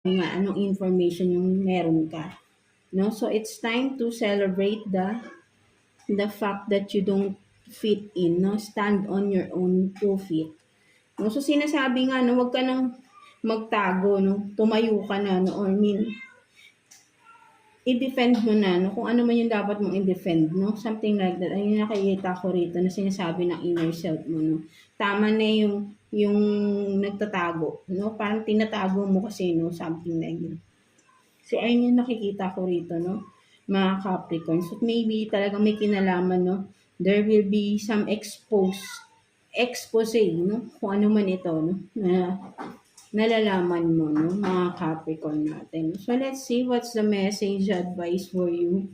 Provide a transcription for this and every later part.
nga anong information yung meron ka. No? So, it's time to celebrate the fact that you don't fit in, no? Stand on your own 2 feet. No? So, sinasabi nga, no, wag ka nang magtago, no? Tumayo ka na, no? Or i-defend mo na, no? Kung ano man yung dapat mong i-defend, no? Something like that. Ayun yung nakikita ko rito na sinasabi ng inner self mo, no? Tama na yung nagtatago, no? Parang tinatago mo kasi, no? Something like that. So, ayun yung nakikita ko rito, no? Mga Capricorn. So, maybe talaga may kinalaman, no? There will be some expose, no? Kung ano man ito, no? Na nalalaman mo, no? Mga Capricorn natin. So, let's see what's the message advice for you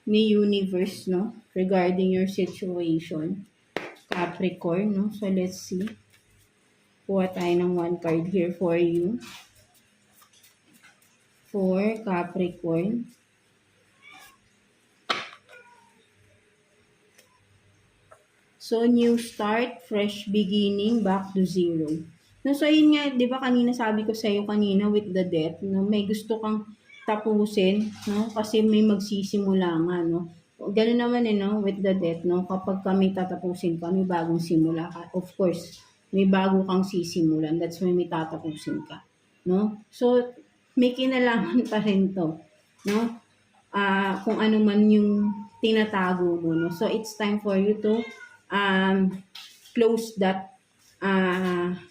ni universe, no? Regarding your situation. Capricorn, no? So, let's see. Kuha tayo ng 1 card here for you. For Capricorn. So, new start, fresh beginning, back to zero. No, so, yun nga, di ba kanina sabi ko sa'yo kanina with the death, no, may gusto kang tapusin, no, kasi may magsisimula nga, no. Ganun naman no, with the death, no, kapag kami tatapusin ka, may bagong simula ka. Of course, may bago kang sisimulan. That's why may tatapusin ka, no. So, may kinalaman pa rin to, no. Kung ano man yung tinatago mo, no. So, it's time for you to close that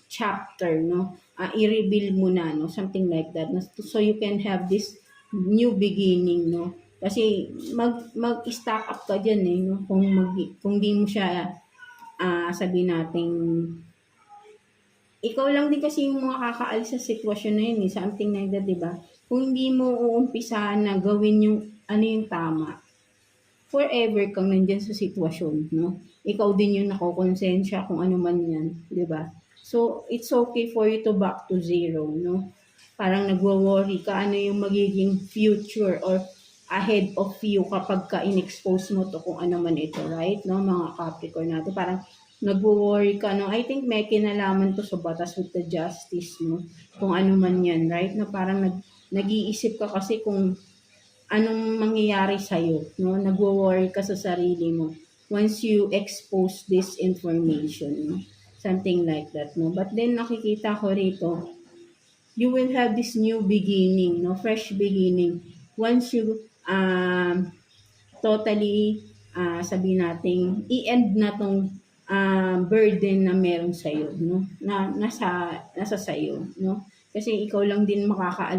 chapter, no? I-reveal mo na, no? Something like that. No? So you can have this new beginning, no? Kasi mag-stack up ka dyan, eh, no? Kung di mo siya, sabihin natin, ikaw lang din kasi yung makakaalis sa sitwasyon na yun, eh. Something like that, diba? Kung hindi mo uumpisahan na gawin yung ano yung tama, forever kang nandyan sa sitwasyon, no? Ikaw din yung nakokonsensya kung ano man yan, di ba? So, it's okay for you to back to zero, no? Parang nagwo-worry ka, ano yung magiging future or ahead of you kapag ka in-expose mo to kung ano man ito, right? No, mga Capricorn natin, parang nagwo-worry ka, no? I think may kinalaman to sa batas with the justice, no? Kung ano man yan, right? Na parang nag-iisip ka kasi kung anong mangyayari sa'yo, no? Nagwo-worry ka sa sarili mo once you expose this information, no? Something like that, no? But then, nakikita ko rito, you will have this new beginning, no? Fresh beginning. Once you totally, sabihin natin, i-end na tong burden na meron sa'yo, no? Na nasa sa'yo, no? Kasi ikaw lang din makakaalis